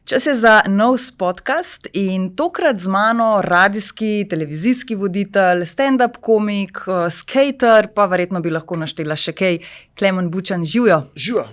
Čas je za nov podcast in tokrat z mano radijski, televizijski voditelj, stand-up komik, skater, pa verjetno bi lahko naštela še kaj, Klemen Bučan, živijo. Živijo.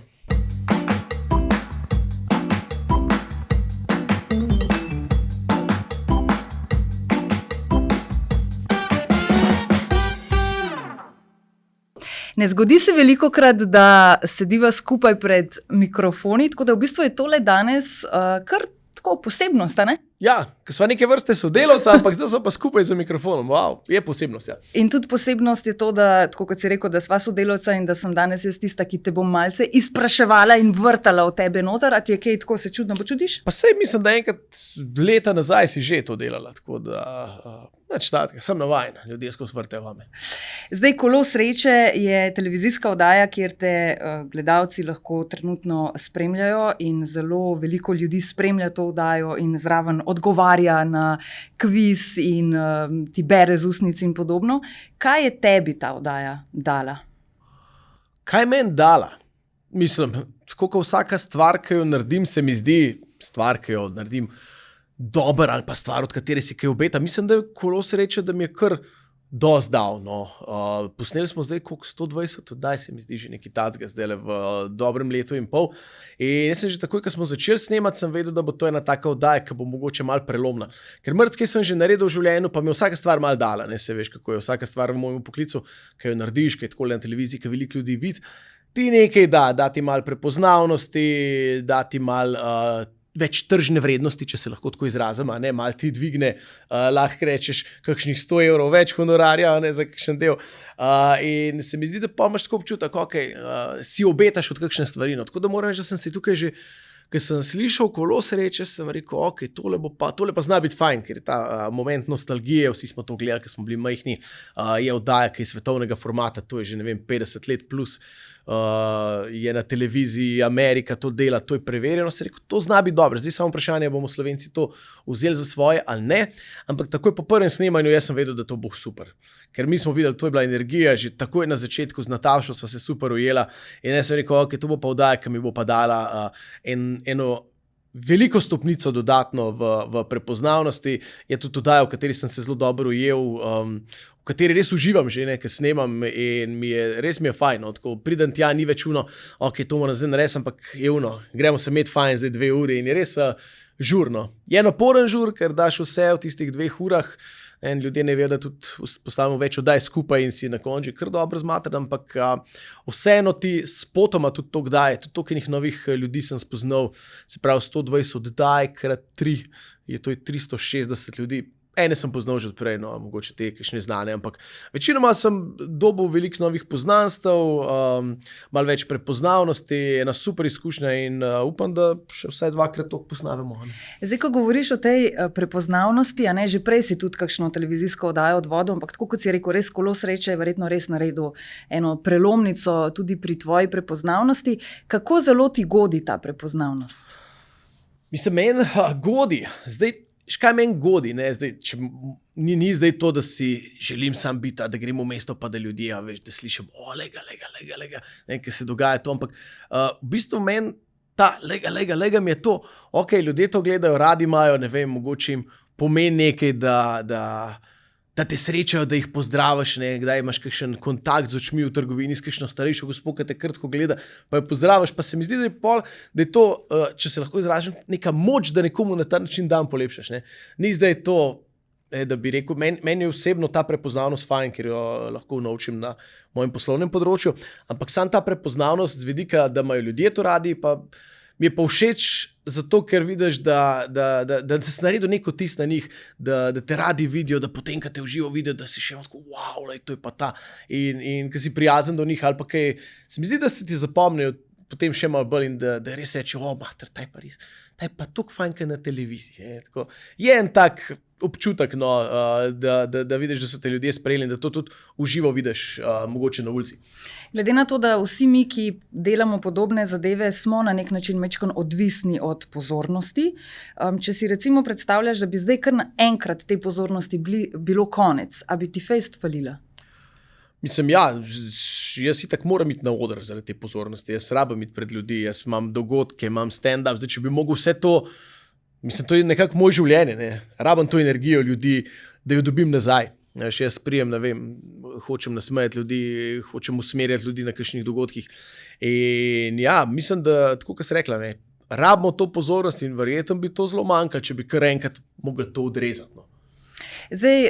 Ne zgodi se velikokrat, da sediva skupaj pred mikrofoni, tako da v bistvu je tole danes kar tako posebnost, a ne? Ja, ker sva neke vrste sodelavca, ampak zdaj so pa skupaj za mikrofonom. Wow, je posebnost, ja. In tudi posebnost je to, da, tako kot si rekel, da sva sodelavca in da sem danes jaz tista, ki te bom malce izpraševala in vrtala od tebe noter, a ti je kaj tako se čudno počutiš? Pa sej mislim, da enkrat leta nazaj si že to delala, tako da nič takega, sem navajen, ljudje skozi vrtejo vame. Zdaj, Kolo sreče je televizijska oddaja, kjer te gledalci lahko trenutno spremljajo in zelo veliko ljudi spremlja to oddajo in zraven odgovarja na kviz in ti bere z ustnic in podobno. Kaj je tebi ta oddaja dala? Kaj je meni dala? Mislim, tako kot vsaka stvar, ki jo naredim, se mi zdi stvar, ki jo naredim dober ali pa stvar, od katere si kaj obeta. Mislim, da je Kolo sreče, da mi je kar dosti dal. No. Posneli smo zdaj koliko 120 oddaj, se mi zdi že nekaj tacga zdaj v dobrem letu in pol. In jaz sem že takoj, ko smo začeli snemati, sem vedel, da bo to ena taka oddaja, ki bo mogoče malo prelomna. Ker mrtkaj sem že naredil v življenju, pa mi je vsaka stvar malo dala. Ne, se veš, kako je vsaka stvar v mojem poklicu, ki jo narediš, ki je tako na televiziji, ki veliko ljudi vidi. Ti nekaj da ti malo prepoznavnosti, da ti malo več tržne vrednosti, če se lahko tako izrazim, ne, malo ti dvigne, lahko rečeš kakšnih 100 evrov več honorarja, ne, za kakšen del. In se mi zdi, da pa imaš tako občutek, si obetaš od kakšne stvari. No. Tako da moram reči, da sem se tukaj že, ker sem slišal Kolo sreče, sem rekel, tole pa zna biti fajn, ker je ta moment nostalgije, vsi smo to gledali, ker smo bili majhni, je oddaja, ki je svetovnega formata, to je že, ne vem, 50 let plus, je na televiziji Amerika to dela, to je preverjeno, se rekel, to zna biti dobro. Zdaj samo vprašanje, bomo Slovenci to vzeli za svoje ali ne, ampak takoj po prvem snemanju jaz sem vedel, da to bo super. Ker mi smo videli, to je bila energija, že takoj na začetku z Natašo sva se super ujela in jaz sem rekel, to bo pa oddaja, ki mi bo pa dala eno veliko stopnico dodatno v prepoznavnosti. Je tudi oddaja, v kateri sem se zelo dobro ujel, v kateri res uživam že, ker snemam in res mi je fajn. No. Tako pridem tja, ni več to moram zdaj narediti, ampak je gremo se imeti fajn zdaj 2 uri in je res žurno. Je naporen žur, ker daš vse v tistih 2 urah in ljudje ne vedo, da tudi postavimo več oddaj skupaj in si na koncu kar dobro zmatrn, ampak vseeno ti spotoma tudi to daje, tudi toliko novih ljudi sem spoznal, se pravi 120 oddaj krat 3, je to 360 ljudi. Ene sem poznal že odprej, no, mogoče te kakšne znane, ampak večinoma sem dobil veliko novih poznanstev, malo več prepoznavnosti, ena super izkušnja in upam, da še vsaj 2-krat toliko poznavamo. Zdaj, ko govoriš o tej prepoznavnosti, a ne, že prej si tudi kakšno televizijsko oddajo odvodil, ampak tako kot si rekel, res Kolo sreče je verjetno res naredil eno prelomnico tudi pri tvoji prepoznavnosti. Kako zelo ti godi ta prepoznavnost? Mislim, meni godi. Zdaj, škaj meni godi, ne? Zdaj, ni zdaj to, da si želim sam biti, da gremo v mesto, pa da ljudje, da slišim, lega, ne, kaj se dogaja to, ampak v bistvu meni ta lega mi je to, ljudje to gledajo, radi imajo, ne vem, mogoče jim pomeni nekaj, da te srečajo, da jih pozdraviš, ne, kdaj imaš kakšen kontakt z očmi v trgovini, s kakšno starejšo gospo, ki te krtko gleda, pa jo pozdraviš, pa se mi zdi, da je to, če se lahko izražim, neka moč, da nekomu na ta način dan polepšaš. Ne. Ni zdaj to, da bi rekel, meni je osebno ta prepoznavnost fajn, ker jo lahko naučim na mojem poslovnem področju, ampak sam ta prepoznavnost z vidika, da imajo ljudje to radi, pa mi je pa všeč zato, ker vidiš, da si naredil neko tis na njih, da te radi vidijo, da potem, ko te v živo vidijo, da si še tako, wow, to je pa ta. In ko si prijazen do njih ali pa kaj, se mi zdi, da se ti zapomnijo potem še malo bolj in da res reči, mater, ta je pa tako fajn, kaj na televiziji. Je en tak občutek, no, da vidiš, da so te ljudje sprejeli in da to tudi v živo vidiš, mogoče na ulici. Glede na to, da vsi mi, ki delamo podobne zadeve, smo na nek način majčkeno odvisni od pozornosti. Če si recimo predstavljaš, da bi zdaj kar naenkrat te pozornosti bilo konec, a bi ti fejst falila? Mislim, ja, jaz itak moram iti na oder zaradi te pozornosti, jaz rabim iti pred ljudi, jaz imam dogodke, imam stand-up, zdaj, če bi mogel vse to Mislim, to je nekako moje življenje. Ne? Rabim to energijo ljudi, da jo dobim nazaj. Še jaz prijem, ne vem, hočem nasmejati ljudi, hočem usmerjati ljudi na kakšnih dogodkih. In ja, mislim, da, tako kot si rekla, ne, rabimo to pozornost in verjetno bi to zelo manjkalo, če bi kar enkrat mogli to odrezati. No. Zdaj,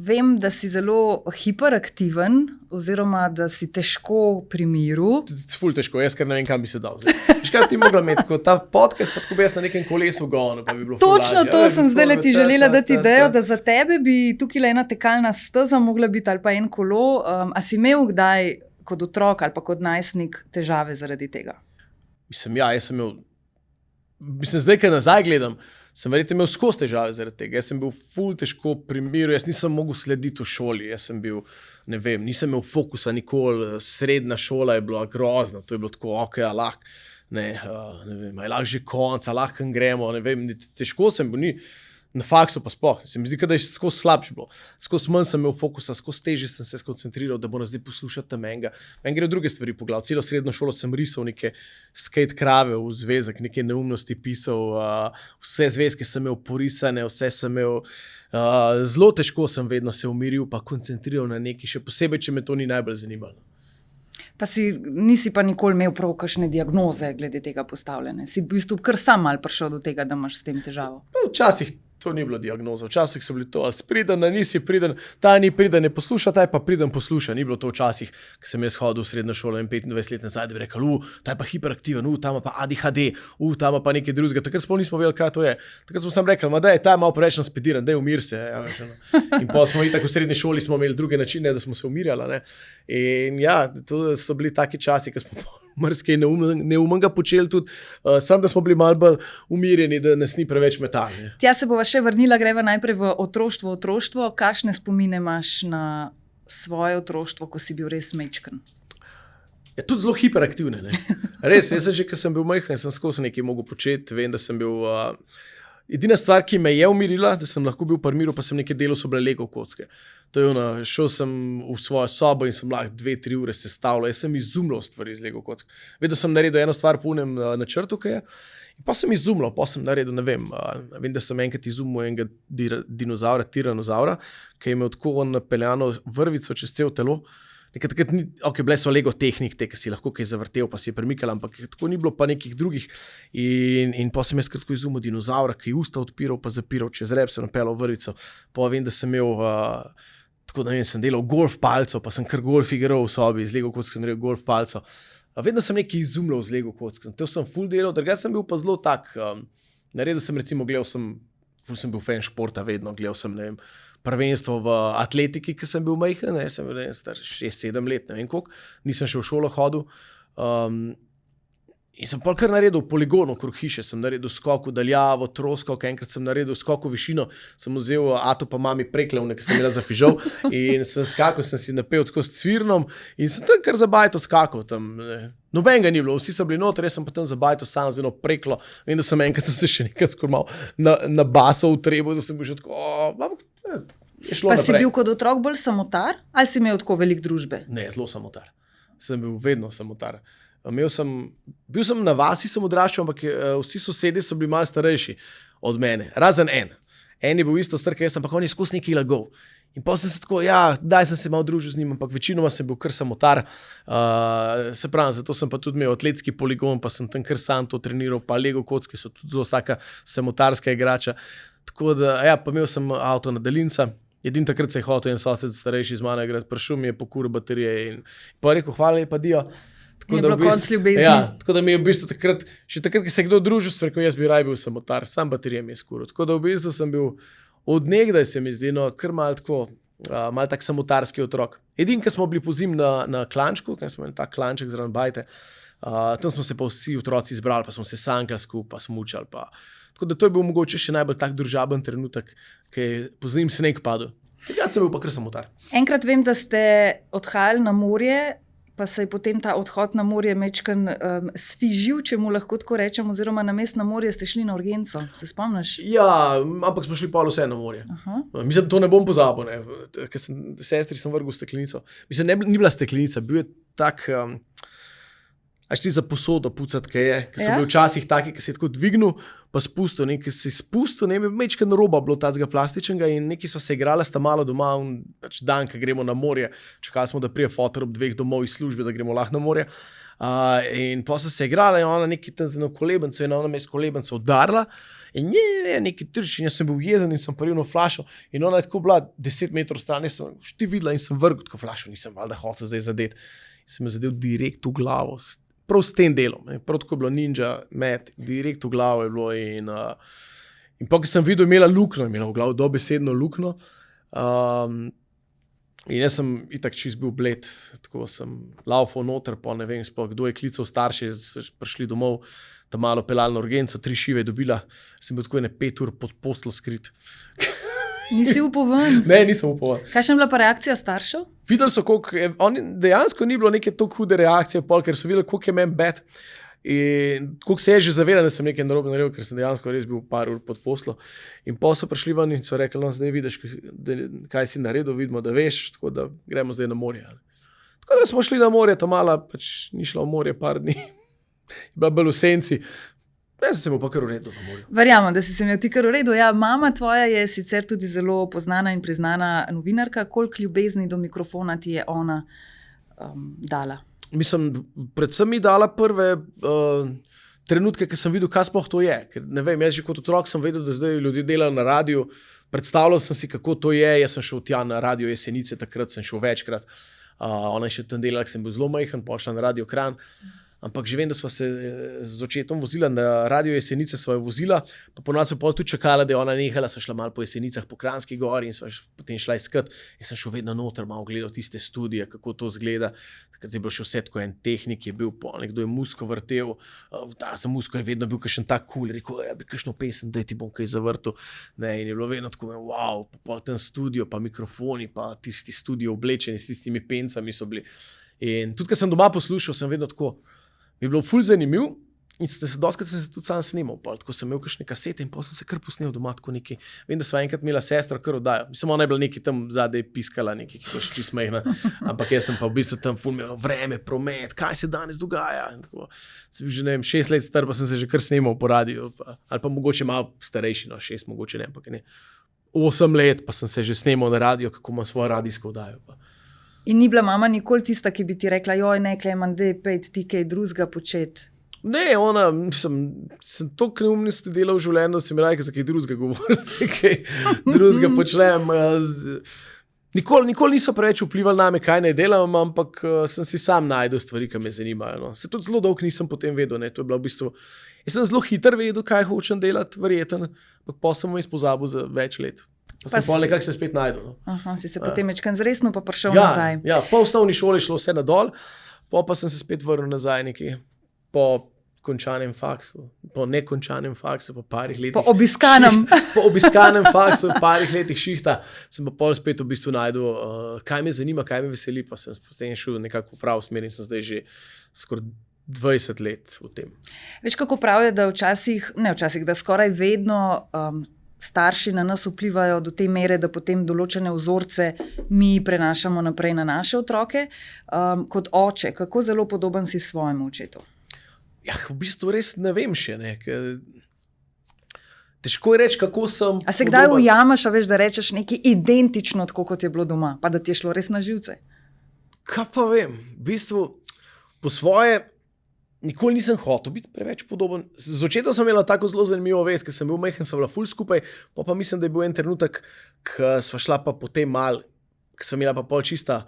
vem, da si zelo hiperaktiven, oziroma da si težko pri miru. Ful težko, jaz kar ne vem, kam bi se dal. Škaj ti mogla imeti, kot ta podcast, pa tako bi jaz na nekem kolesu gonu, pa bi bilo ful lažje. Točno to sem zdaj ti želela dati idejo, da za tebe bi tukaj ena tekalna steza mogla biti ali pa en kolo. A si imel kdaj kot otrok ali pa kot najstnik težave zaradi tega? Mislim, ja, jaz sem imel, zdaj, ko nazaj gledam, sem verjetno imel skozi težave zaradi tega. Jaz sem bil ful težko pri miru, jaz nisem mogel slediti v šoli, jaz sem bil, ne vem, nisem imel fokusa nikoli, srednja šola je bila grozna, to je bilo tako, ok, lahko, ne vem, lahko že konc, lahko gremo, ne vem, težko sem bil, na faksu pa sploh, se mi zdi, da je skozi slabše bilo, skozi manj sem imel fokusa, skozi težje sem se skoncentriral, da bo nas zdaj poslušati tam enega. Meni gre druge stvari po glavi, celo srednjo šolo sem risal neke skate krave v zvezek, neke neumnosti pisal, vse zvezke sem imel porisane, vse sem imel, zelo težko sem vedno se umiril pa koncentriral na nekaj, še posebej, če me to ni najbolj zanimalo. Pa nisi pa nikoli imel prav kakšne diagnoze glede tega postavljene. Si v bistvu kar sam malo prišel do tega, da imaš s tem težavo? Včasih to ni bilo diagnoza, včasih so bili to, ali si priden, ali nisi priden, ta ni priden, ne posluša, ta je pa priden posluša. Ni bilo to včasih, ko sem jaz hodil v srednjo šolo in 25 let nazaj, da bi rekel, ta je pa hiperaktiven, ta ima pa ADHD, ta ima pa nekaj drugega. Takrat sploh nismo vedeli, kaj to je. Takrat smo sam rekli, da je ta malo preveč naspediran, da je umir se. Ja, in pa smo itak v srednji šoli smo imeli druge načine, da smo se umirjali. Ne? In ja, to so bili taki časi, ko smo marsikaj neumnega počeli tudi, samo da smo bili malo bolj umirjeni, da nas ni preveč metali. Tja se bova še vrnila, greva najprej v otroštvo. Kakšne spomine imaš na svoje otroštvo, ko si bil res mečken? Ja, tudi zelo hiperaktivne. Ne? Res, jaz sem že, ko sem bil majhen, sem skozi nekaj mogel početi, vem, da sem bil... Edina stvar, ki me je umirila, da sem lahko bil pri miru, pa sem nekaj delal, so bile Lego kocke. To je ono, šel sem v svojo sobo in sem lahko 2-3 ure sestavljal. Jaz sem izumljal stvari iz Lego kock. Vedno sem naredil eno stvar po unem načrtu, ki je. In pa sem izumljal, pa sem naredil, ne vem, da sem enkrat izumljal enega dinozaura, tiranozaura, ki je imel tako napeljano vrvico čez cel telo. Takrat ni, ok, bile so Lego tehnike, ki si lahko kaj zavrtel, pa si je premikal, ampak tako ni bilo pa nekih drugih. In pa sem jaz kratko izumil dinozaura, ki je usta odpiral, pa zapiral, čez rep sem napeljal vrvico. Pa vem, da sem imel, tako da vem, sem delal golf palco, pa sem kar golf igral v sobi, z Lego kock sem naredil golf palco. Vedno sem nekaj izumljal z Lego kock. To sem ful delal, drugače sem bil pa zelo tak. Naredil sem recimo, ful sem bil fan športa vedno, gledal sem, ne vem, prvenstvo v atletiki, ki sem bil majhen, sem bil star 6-7 let, ne vem koliko, nisem še v šolo hodil. In sem kar naredil poligon okrog hiše, sem naredil skok v daljavo, troskok, enkrat sem naredil skok v višino, sem vzel Ato pa mami preklevne, ki sem imela za fižol in sem skakal, sem si napel tako s cvirnom in sem tam kar zabajto skakal tam. Nobenega ni bilo, vsi so bili noter, jaz sem pa tam zabajto sam z eno preklo. Vem, da sem enkrat se še nekaj skormal na baso v trebu, da sem bil že tako, je šlo pa naprej. Si bil kot otrok bolj samotar ali si imel tako veliko družbe? Ne, zelo samotar. Sem bil vedno samotar. Bil sem na vasi, sem odraščal, ampak vsi sosedi so bili malo starejši od mene, razen en. En je bil isto star, jaz, ampak on je skozi nekaj lagal. In pa sem se tako, daj sem se malo družil z njim, ampak večinoma sem bil kar samotar. Se pravi, zato sem pa tudi imel atletski poligon, pa sem tam kar sam to treniral, pa Lego kocki so tudi zelo taka samotarska igrača. Tako da, pa imel sem avto na daljinca. Edin takrat se je hotel en sosed starejši z mano igrati, prišel mi je pokuril baterije in pa rekel, hvala lepa Dio. Je bilo konc ljubezni. Ja, tako da mi je v bistvu takrat, še takrat, ki se je kdo družil, sem rekel, jaz bi raj bil samotar, sam baterije mi je skuril. Tako da v bistvu sem bil od nekdaj, se mi zdi, kar malo tak samotarski otrok. Edin, ko smo bili pozim na klančku, ker smo imeli ta klanček zraven bajte, tam smo se pa vsi otroci zbrali, pa smo se sankali skupaj, pa smučali. Tako da to je bil mogoče še najbolj tak družaben trenutek, ki je pozim sneg padel. Takrat sem bil pa kar samotar. Enkrat vem, da ste odhajali na morje, pa se je potem ta odhod na morje mečken sfižil, če mu lahko tako rečem, oziroma namesto na morje ste šli na urgenco. Se spomniš? Ja, ampak smo šli pol vse na morje. Mislim, to ne bom pozabil, ker sestri sem vrgel steklenico. Mislim, ni bila steklenica, bil je tak, až ti za posodo pucati, ki so bili včasih taki, ki se je tako dvignil, pa spustil, nekaj si spustil, ne vem, mečken roba bilo tazga plastičnega in nekaj sva se igrala, sta malo doma, pač dan, ko gremo na morje, čakali smo, da prije fotor ob 2 domov iz službe, da gremo lahko na morje. In pa sem se igrala in ona nekaj tam z eno kolebenco in ona me je s kolebenco udarila in nekaj trči in jaz sem bil jezen in sem paril flašo in ona je tako bila 10 metrov stran, jaz sem šti videla in sem vrgel tako flašo, nisem valjda hotel zdaj zadet. Sem jo zadel direkt v glavo, prav s tem delom, prav tako je bilo ninja met, direkt v glavo je bilo in pa, ko sem videl, imela lukno, imela v glavo dobesedno lukno, in jaz sem itak čist bil bled, tako sem laufal noter, pa ne vem sploh, kdo je klical starši, so prišli domov, tam malo pelali na urgenco, 3 šive je dobila, sem bil tako 5 ur pod posteljo skrit. Nisi upal ven? Ne, nisem upal. Kakšna je bila pa reakcija staršev? Videli so, dejansko ni bilo neke tako hude reakcije, ker so videli, koliko je meni bed. In koliko se je že zavedal, da sem nekaj narobe naredil, ker sem dejansko res bil par ur pod poslo. In pa so prišli ven in so rekli, no, zdaj vidiš, kaj si naredil, vidimo, da veš, tako da gremo zdaj na morje. Tako da smo šli na morje, ta mala pač ni šla v morje par dni, je bila bolj v senci. Jaz sem se mu pa kar uredil na morju. Verjamem, da si se imel ti kar uredil. Ja, mama tvoja je sicer tudi zelo poznana in priznana novinarka. Koliko ljubezni do mikrofona ti je ona dala? Mislim, predvsem mi dala prve trenutke, ko sem videl, kaj sploh to je. Ker ne vem, jaz že kot otrok sem vedel, da zdaj ljudje delajo na radiju. Predstavljal sem si, kako to je. Jaz sem šel tja na Radio Jesenice, takrat sem šel večkrat. Ona je še tam delala, ker sem bil zelo majhen, pošla na Radio Kranj. Ampak že vem, da sva se z očetom vozila na Radio Jesenice, sva jo vozila, pa ponovno sem tudi čakala, da je ona nehala, sva šla malo po Jesenicah, po Kranjski gori in sva potem šla iskat. Jaz sem šel vedno noter, malo gledal tiste studije, kako to zgleda. Takrat je bilo še vse tako, en tehnik je bil, nekdo je musko vrtel, za musko je vedno bil kakšen tak cool, rekel, ja bi kakšno pesem, daj ti bom kaj zavrtel. Ne, in je bilo vedno tako, wow, pa ten studio, pa mikrofoni, pa tisti studio oblečeni s tistimi pencami so bili. In tudi, ko sem doma poslušal, sem vedno tako, mi je bilo ful zanimiv in doskrat sem se tudi sam snimal, tako sem imel kakšne kasete in potem sem se kar posnel doma tako neki. Vem, da sva enkrat imela sestro kar oddajo. Mislim, ona je bila neki tam zadaj piskala, neki, ki so še čist mehna, ampak jaz sem pa v bistvu tam ful imel vreme, promet, kaj se danes dogaja. Tako, sem bil že, ne vem, 6 let star, pa sem se že kar snimal po radiju, ali pa mogoče malo starejši, no, 6 mogoče ne, ampak ne. 8 let pa sem se že snimal na radio, kako imam svojo radijsko oddajo. In ni bila mama nikoli tista, ki bi ti rekla, joj, ne, Klemen, dej pejt ti kaj drugega početi. Ne, ona, sem toliko neumnosti delal v življenju, da sem rekel, za kaj drugega govoriti, kaj drugega počnem. Nikoli niso preveč vplivali name, kaj naj delam, ampak sem si sam najdel stvari, ki me zanimajo. No. Se tudi zelo dolgo nisem potem vedel, ne. To je bilo v bistvu, jaz sem zelo hiter vedel, kaj hočem delati, verjeten, ampak pa sem jaz pozabil za več let. Pa sem pa nekako se spet najdel. No. Aha, si se potem večkrat zresno pa prišel nazaj. Ja, po osnovni šoli šlo vse nadol, pa sem se spet vrnil nazaj nekje po končanem faksu, po nekončanem faksu, po parih letih. Po obiskanem. Po obiskanem faksu, parih letih šihta, sem pa pol spet v bistvu najdel, kaj me zanima, kaj me veseli, pa sem potem šel nekako v prav smer in sem zdaj že skoraj 20 let v tem. Veš, kako pravijo, da da skoraj vedno starši na nas vplivajo do te mere, da potem določene vzorce mi prenašamo naprej na naše otroke. Kot oče, kako zelo podoben si svojemu očetu? Ja, v bistvu res ne vem še. Ne, težko je reči, kako sem. A se kdaj ujameš, a veš, da rečeš nekaj identično, tako kot je bilo doma, pa da ti je šlo res na živce? Kaj pa vem, v bistvu po svoje nikoli nisem hotel biti preveč podoben. Z očetom sem imela tako zelo zanimivo vez, ker sem bil mehen, sem bila ful skupaj, pa mislim, da je bil en trenutek, ko sva šla pa potem mal, ko sva imela pa pol čista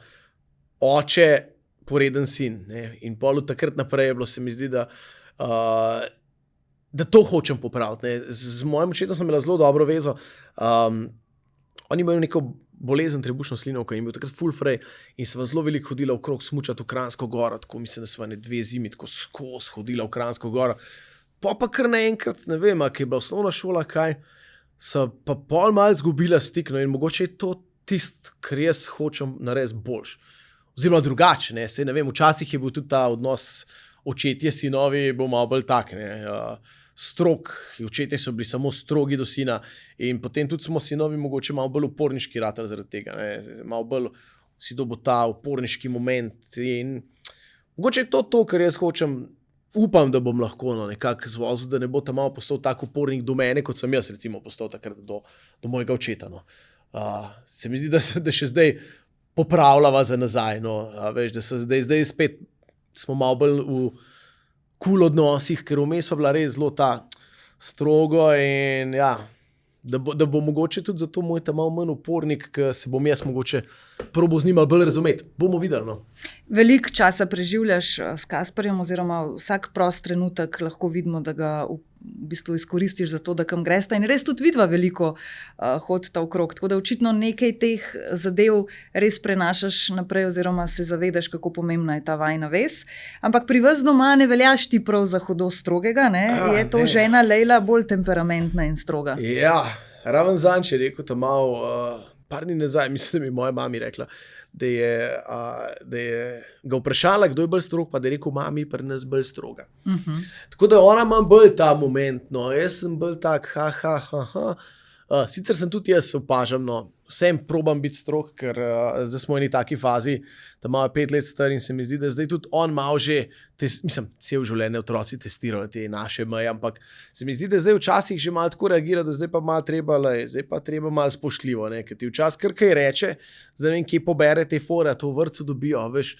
oče, poreden sin. Ne? In pol od takrat naprej je bilo, se mi zdi, da to hočem popraviti. Ne? Z mojim očetom sem imela zelo dobro vezo. Oni imajo neko bolezen trebušno slinavko in bil takrat full frej in sva zelo veliko hodila okrog smučati v Kranjsko goro, tako mislim, da sva 2 zimi tako skozi hodila v Kranjsko goro. Pa kar naenkrat, ne vem, ki je bila osnovna šola, kaj, so pa pol malo zgubila stik, no in mogoče je to tisto, kar jaz hočem narediti boljš. Oziroma drugače, ne, sej ne vem, včasih je bil tudi ta odnos očetje sinovi, bo malo bolj tak, ne, strog, očetje so bili samo strogi do sina in potem tudi smo sinovi mogoče malo bolj uporniški ratali zaradi tega, ne? Malo bolj si dobil ta uporniški moment in mogoče je to, kar jaz hočem upam, da bom lahko nekako zvozil, da ne bo tam malo postal tak upornik do mene, kot sem jaz recimo postal takrat do mojega očeta. No. Se mi zdi, da še zdaj popravljava za nazaj. No. Veš, da se zdaj spet smo malo bolj v cool odnosih, ker vmes pa bila res zelo ta strogo in ja, da bo mogoče tudi zato moj ta malo manj upornik, ker se bom jaz mogoče probo z njim bolj razumeti. Bomo videli. No. Veliko časa preživljaš s Kasparjem, oziroma vsak prost trenutek lahko vidimo, da ga v bistvu izkoristiš za to, da kam gresta. In res tudi vidva veliko hodita okrog. Tako da očitno nekaj teh zadev res prenašaš naprej, oziroma se zavedaš, kako pomembna je ta vajna vez. Ampak pri vas doma ne veljaš ti prav za hudo strogega, ne? Je to žena Lejla bolj temperamentna in stroga? Ja, raven zanč je rekel tam malo, par dni nazaj, mislim, da mi moja mami rekla, da je ga vprašala, kdo je bolj strog, pa da je rekel, mami, pri nas bolj stroga. Tako da ona ima bolj ta moment, no, jaz sem bolj tak, sicer sem tudi jaz opažam, no, vsem probam biti strog, ker zdaj smo v eni taki fazi, da malo 5 let star in se mi zdi, da zdaj tudi on malo že, mislim, cel življenje otroci testirajo te naše meje, ampak se mi zdi, da zdaj včasih že malo tako reagira, da zdaj pa malo treba malo spoštljivo, ne, ker ti včasih kar kaj reče, zdaj ne vem, kje pobere te fore, to v vrtcu dobijo, veš,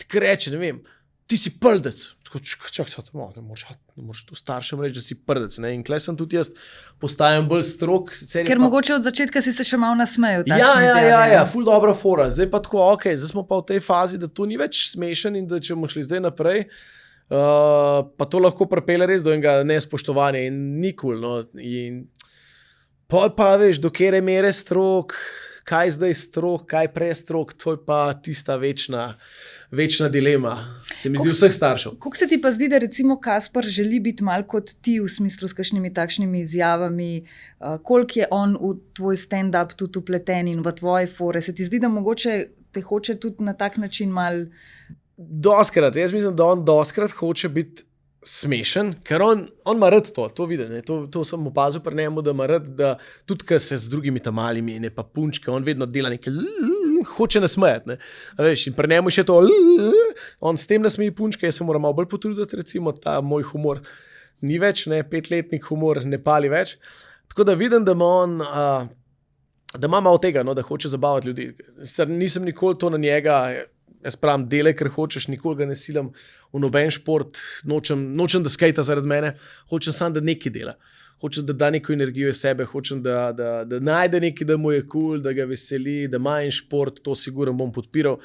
kaj reče, ne vem, ti si prdec. Čak se to ne moreš to staršem reči, da si prdec. Ne? In klej sem tudi jaz postajam bolj strog. Ker mogoče od začetka si se še malo nasmejal. Ja, ful dobra fora. Zdaj pa tako, zdaj smo pa v tej fazi, da to ni več smešen in da če bomo šli zdaj naprej, pa to lahko pripelje res do enega nespoštovanja in nikul. No? In pol pa veš, do kere mere strog, kaj zdaj strog, kaj prestrog, to je pa tista večna dilema, se mi zdi vseh staršev. Kako se ti pa zdi, da recimo Kaspar želi biti malo kot ti v smislu s kakšnimi takšnimi izjavami, koliko je on v tvoj stand-up tudi upleten in v tvoje fore? Se ti zdi, da mogoče te hoče tudi na tak način malo? Doskrat, jaz mislim, da on doskrat hoče biti smešen, ker on ima rad to vidim, ne? To sem opazil pri njemu, da ima rad, da tudi, ker se z drugimi tam malimi, ne pa punčke, on vedno dela nekaj hoče nasmejati, ne. Veš, in pri njemu še to, on s tem nasmeji punčke, jaz se moram malo bolj potruditi, recimo, ta moj humor ni več, ne, 5-letnik humor ne pali več. Tako da vidim, da ima on, da ima malo tega, no, da hoče zabavati ljudi. Nisem nikoli to na njega, jaz pravim, delaj, ker hočeš, nikoli ga ne silam v noben šport, nočem da skejta zaradi mene, hočem samo, da nekaj dela. Hočem, da da neko energijo iz sebe, hočem, da najde nekaj, da mu je cool, da ga veseli, da ima en šport, to sigurno bom podpiral.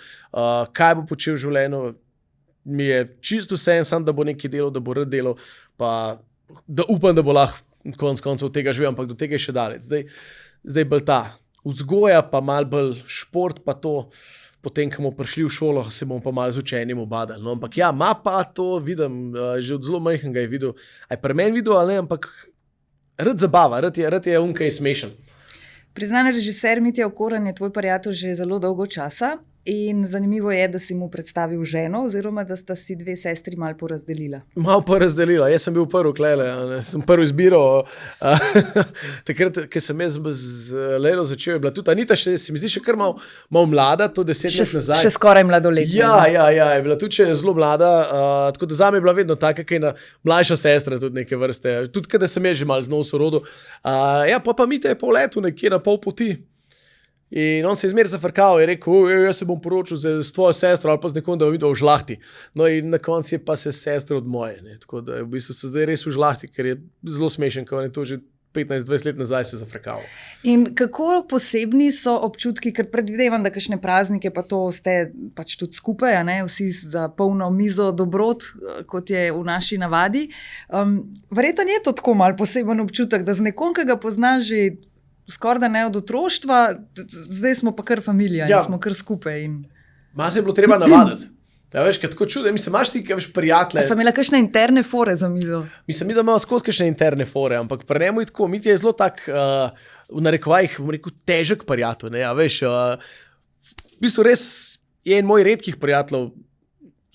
Kaj bo počel v življenju, mi je čisto vseeno, samo da bo nekaj delal, da bo rad delal, pa da upam, da bo lahko konec koncev tega živel, ampak do tega je še daleč. Zdaj bolj ta vzgoja, pa malo bolj šport, pa to, potem, ko bomo prišli v šolo, se bomo pa malo z učenjem obadali. No, ampak ja, ima pa to, vidim, že od zelo majhnega je videl, aj pri meni videl, ali ne, ampak rad zabava, rad je unkaj smešen. Priznan režiser Mitja Okorn je tvoj prijatelj že zelo dolgo časa in zanimivo je, da si mu predstavil ženo, oziroma da sta si dve sestri malo porazdelila. Malo porazdelila, jaz sem bil prvi klele, sem prvi izbiral. Takrat, ko sem jaz z Lejlo začel, je bila tudi Anita, se mi zdi še kar malo mlada, to 10 let nazaj. Še skoraj mladoletna. Ja, je bila tudi še zelo mlada, tako da zame je bila vedno taka, kaj na mlajša sestra tudi neke vrste, tudi kada sem jaz že malo znal sorodu. Ja, pa Mitja je pol letu nekje na pol poti. In on se je zmeraj zafrkal in je rekel, jaz se bom poročil s tvojo sestro ali pa z nekom, da bom videl v žlahti. No in na koncu je pa se sestra od moje. Ne? Tako da v bistvu se zdaj res v žlahti, ker je zelo smešen, ker on je to že 15-20 let nazaj se zafrkal. In kako posebni so občutki, ker predvidevam, da kakšne praznike pa to ste pač tudi skupaj, a ne? Vsi za polno mizo dobrot, kot je v naši navadi. Verjetno je to tako mal poseben občutek, da z nekom, ki ga poznaš že skoraj da ne od otroštva, zdaj smo pa kar familija in smo kar skupaj. Malo se je bilo treba navaditi. Ja, veš, kaj tako čude, mislim, imaš ti kaj prijatelje. A sem imela kakšne interne fore za mizo? Mislim, da imamo skod kakšne interne fore, ampak pri njemu je tako, Mitja je zelo tak, v narekovajih, bom rekel, težek prijatelj, ne, ja, veš, v bistvu res je en moj redkih prijateljev,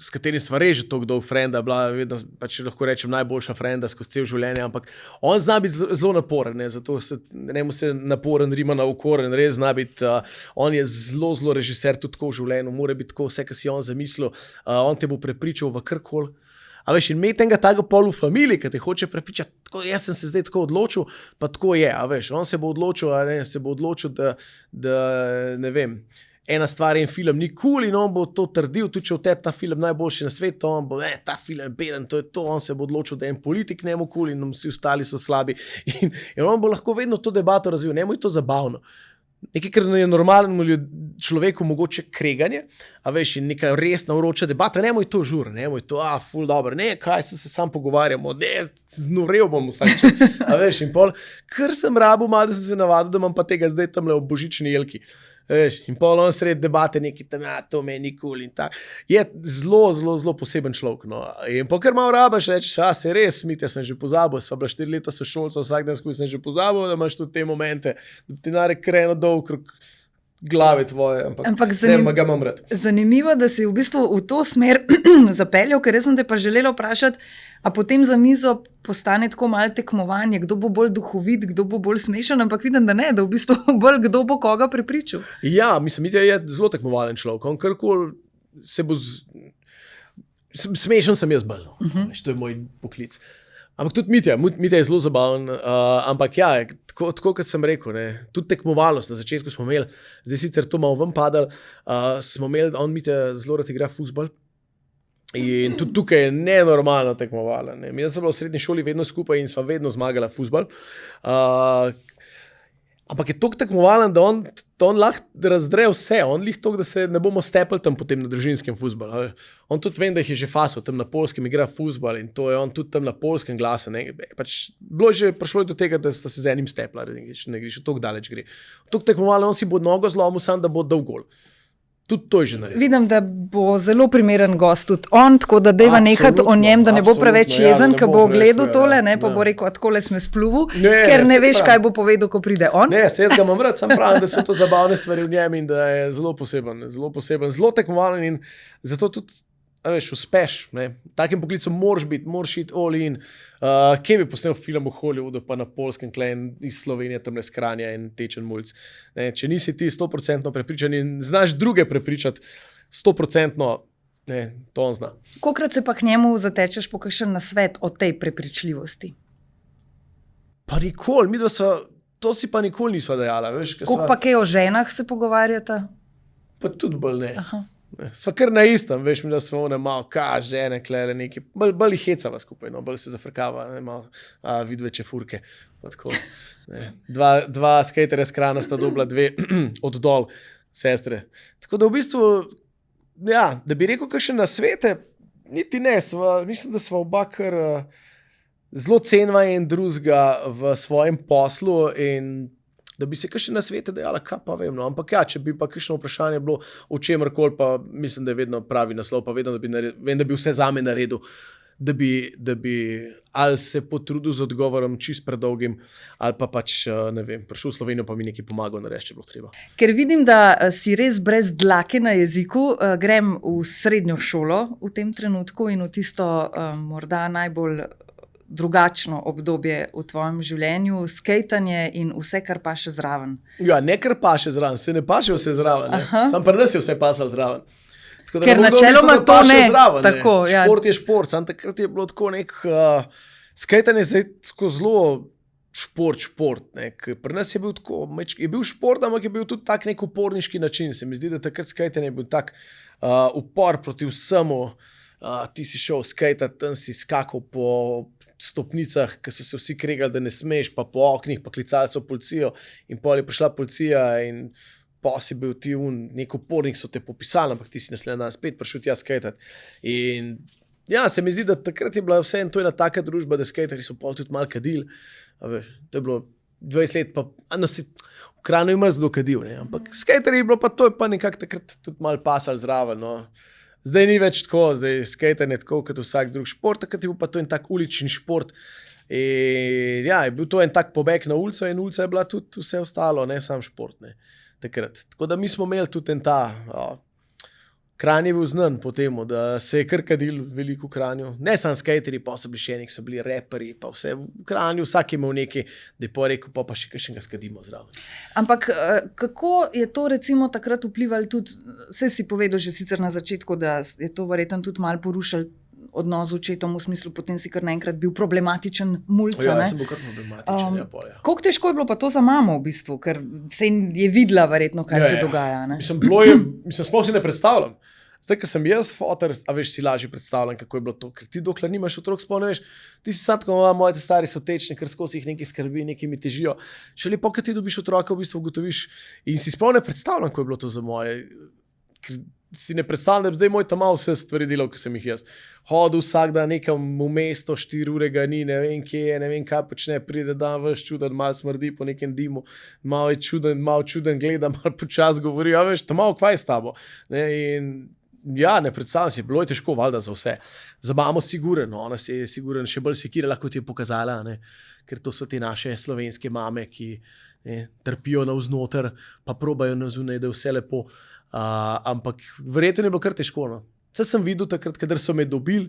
s katerim sva res že toliko dolg frenda, bila vedno, pač lahko rečem, najboljša frenda skozi cel življenje, ampak on zna biti zelo naporen, ne, zato njemu se naporen rima na Okorn, res zna biti, on je zelo režiser tudi tako v življenju, mora biti tako vse, kar si on zamislil, on te bo prepričal v karkoli, A veš, in imeti enega takega pol v familiji, ki te hoče prepričati, tako, jaz sem se zdaj tako odločil, pa tako je, a veš, on se bo odločil, da ne vem, ena stvar in film ni kul in on bo to trdil, tudi če v tebi ta film najboljši na svetu, on bo, ta film je beden, to je to, on se bo odločil, da je en politik njemu kul in vsi ostali so slabi in on bo lahko vedno to debato razvil, njemu je to zabavno. Nekaj, kar je normalnemu človeku mogoče kreganje, a veš, in neka resna vroča debata, njemu je to žur, njemu je to, ful dobro, ne, kaj se sam pogovarjamo, ne, znorel bom vsak čas, a veš, in pol, ker sem rabil malo, da sem se navadil, da imam pa tega zdaj tamle v božični jelki. Veš, in pol on sred debate neki tam, to meni kul in tak. Je zelo poseben človek. No. In po kar malo rabaš, rečeš, se res, Mitja, sem že pozabil, sva bila 4 leta sošolca, vsak dan skupaj sem že pozabil, da imaš tudi te momente, da ti narek kreno dol krog glave tvoje, ampak ga imam rad. Zanimivo, da si v bistvu v to smer zapeljal, ker jaz sem te pa želela vprašati, a potem za mizo postane tako malo tekmovanje, kdo bo bolj duhovit, kdo bo bolj smešen, ampak vidim, da ne, da v bistvu bolj kdo bo koga prepričal. Ja, mislim, Mitja je zelo tekmovalen človek, on karkoli se bo smešen sem jaz bolj, to je moj poklic. Ampak tudi Mitja je zelo zabaven, ampak ja, tako kot sem rekel, ne, tudi tekmovalnost, na začetku smo imeli, zdaj sicer to malo ven padal, smo imeli, Mitja zelo rad igra fuzbal in tudi tukaj je nenormalno tekmovala. Ne. Mi smo bila v srednji šoli vedno skupaj in sva vedno zmagala fuzbal. Ampak je toliko tekmovalen, da on lahko razdre vse, on lih toliko, da se ne bomo stepali tam potem na družinskem fuzbalu. On tudi vem, da jih je že fasal, tam na Poljskem igra fuzbal in to je on tudi tam na Poljskem glasen. Pač bilo je že prišlo do tega, da sta se z enim stepla, ne greš, toliko daleč gre. Toliko tekmovalen, on si bo nogo zlomil sam, da bo dal gol. Tudi to je že naredil. Vidim, da bo zelo primeren gost tudi on, tako da deva nehati o njem, da ne bo preveč jezen, ko bo gledal tole, pa bo rekel, takole sme spluvu, ker ne veš, kaj bo povedal, ko pride on. Ne, se jaz ga imam rad, sam pravim, da so to zabavne stvari v njem in da je zelo poseben, zelo tekmovalen in zato tudi, veš, uspeš. V takem poklicu moraš iti all in. Kje bi posnel film v Hollywoodu, pa na Poljskem, iz Slovenije, tam le Skranja in Tečen mulj. Če nisi ti 100% prepričan in znaš druge prepričati 100%, to on zna. Kolikrat se pa k njemu zatečeš po kakšen nasvet o tej prepričljivosti? Pa nikoli, to si pa nikoli nisva dejala. Koliko pa kaj o ženah se pogovarjata? Pa tudi bolj ne. Sva kar na istem, veš mi, da smo one malo, žene, klele neki, bolj jih hecava skupaj, bolj se zafrkava, malo vidveče furke. Dva skaterja s krana sta dobila 2 od dol, sestre. Tako da v bistvu, ja, da bi rekel kakšen nasvete, niti ne, mislim, da sva oba kar zelo cenva en drugega v svojem poslu in da bi se kakšne nasvete dejala, kaj pa vem, no. Ampak ja, če bi pa kakšno vprašanje bilo o čemerkoli, pa mislim, da je vedno pravi naslov, pa vem, da bi vse zame naredil, da bi ali se potrudil z odgovorom čist predolgim, ali pa pač, ne vem, prišel v Slovenijo, pa mi nekaj pomagal narediti, če bilo treba. Ker vidim, da si res brez dlake na jeziku, grem v srednjo šolo v tem trenutku in v tisto morda najbolj drugačno obdobje v tvojem življenju, skejtanje in vse, kar paše zraven. Ja, ne kar paše zraven, se ne paše vse zraven. Sam pri nas je vse pasal zraven. Ker načeloma to ne. Zraven, tako, ne. Šport je šport, sam takrat je bilo tako skejtanje zdaj tako zelo šport. Ne. Pri nas je bil tako, je bil šport, ampak je bil tudi tak nek uporniški način. Se mi zdi, da takrat skejtanje je bil tak upor proti vsemu. Ti si šel skejtat, tam si skakal po stopnicah, ki so se vsi kregali, da ne smeš, pa po oknih, pa klicali so policijo in pol je prišla policija in pa si bil ti nek upornik, so te popisali, ampak ti si naslednji dan spet prišel tja skejtat. In ja, se mi zdi, da takrat je bila vseeno to ena taka družba, da skejtari so pol tudi malo kadili. To je bilo 20 let, pa v Kranju je mrzlo kadil, ampak skejtari je bilo pa to, je pa nekako takrat tudi malo pasal zraven, no. Zdaj ni več tako, zdaj skejtanje tako kot vsak drug šport, takrat je bil pa to en tak ulični šport. In ja, je bil to en tak pobeg na ulico in ulica je bila tudi vse ostalo, ne sam šport, ne, takrat. Tako da mi smo imeli tudi en ta, Kranj je bil znan po temu, da se je kar kadil veliko v Kranju. Ne samo skejteri, pa so bili še eni, so bili reperi, pa vse v Kranju, vsak je imel nekaj, da je pa rekel, pa še kakšnega skadimo zraven. Ampak kako je to recimo takrat vplivalo tudi, saj si povedal že sicer na začetku, da je to verjetno tudi malo porušilo odnos z očetom, v smislu, potem si kar naenkrat bil problematičen mulca. Ja, sem bil kar problematičen. Koliko težko je bilo pa to za mamo, v bistvu, ker se je videla verjetno, kaj se dogaja. Ne? Sploh si ne predstavljam. Zdaj, ko sem jaz fotor, a veš, si lažje predstavljam, kako je bilo to. Ker ti, dokler nimaš otrok, sploh ne veš, ti si sad, ko moji stari so tečni, ker skozi jih nekaj skrbi, nekaj mi težijo. Še lepo, ko ti dobiš otroka, v bistvu ugotoviš in si sploh ne predstavljam, kako je bilo to za moje. Ker si ne predstavljam, da bi zdaj moj tam malo vse stvari delal, ko sem jih jaz. Hodil vsak dan nekam v mesto, 4 ure ga ni, ne vem kje je, ne vem kaj počne, pride dan veš čuden, malo smrdi po nekem dimu, malo je čuden, malo čuden gleda, malo počas govori, a veš, tam malo kvaj s tabo. Ne, in ja, ne predstavljam si, bilo je težko valjda za vse. Za mamo sigurno, ona se je sigurno še bolj sekirala, kot je pokazala, ne? Ker to so te naše slovenske mame, ki trpijo navznoter, pa probajo na zunaj, da je vse lepo. Ampak verjetno je bilo kar težko. No? Vse sem videl takrat, kadar so me dobili,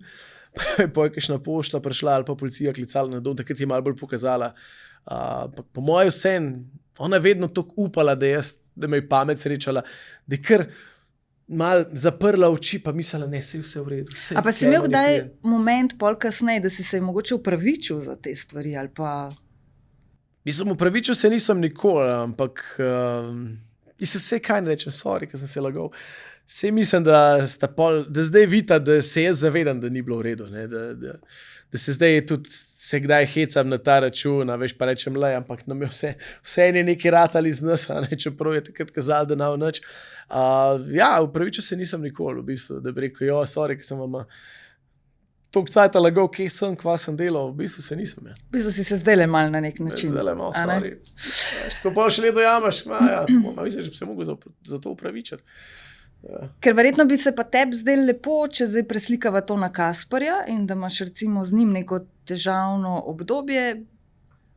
pa je kakšna pošta prišla ali pa policija klicala na dom, takrat je malo bolj pokazala. Po mojem vsem, ona je vedno tako upala, da me je pamet srečala, da je kar malo zaprla oči, pa mislila, ne, se je vse v redu. A pa si imel kdaj moment pol kasneje, da si se mogoče upravičil za te stvari ali pa... Mislim, upravičil se nisem nikoli, ampak se kaj ne rečem, sorry, ker sem se lagal. Sej mislim, da zdaj vita, da se jaz zavedam, da ni bilo v redu, ne? Da se zdaj tudi se kdaj hecam na ta račun, veš, pa rečem le, ampak nam je vse je nekaj ratali z nas, čeprav je takrat kazali, da nav nič. Ja, upravičil se nisem nikoli, v bistvu, da bi rekel, sorry, ker sem vam toliko cajta lagal, kje sem, kva sem delal, v bistvu se nisem. Ja. V bistvu si se zdaj le mal na nek način. Zdaj le mal, sorry. Ko pa še le dojamaš, mislim, že bi se mogel za to upravičati. Ja. Ker verjetno bi se pa tebi zdaj lepo, če zdaj preslikava to na Kasparja in da imaš recimo z njim neko težavno obdobje,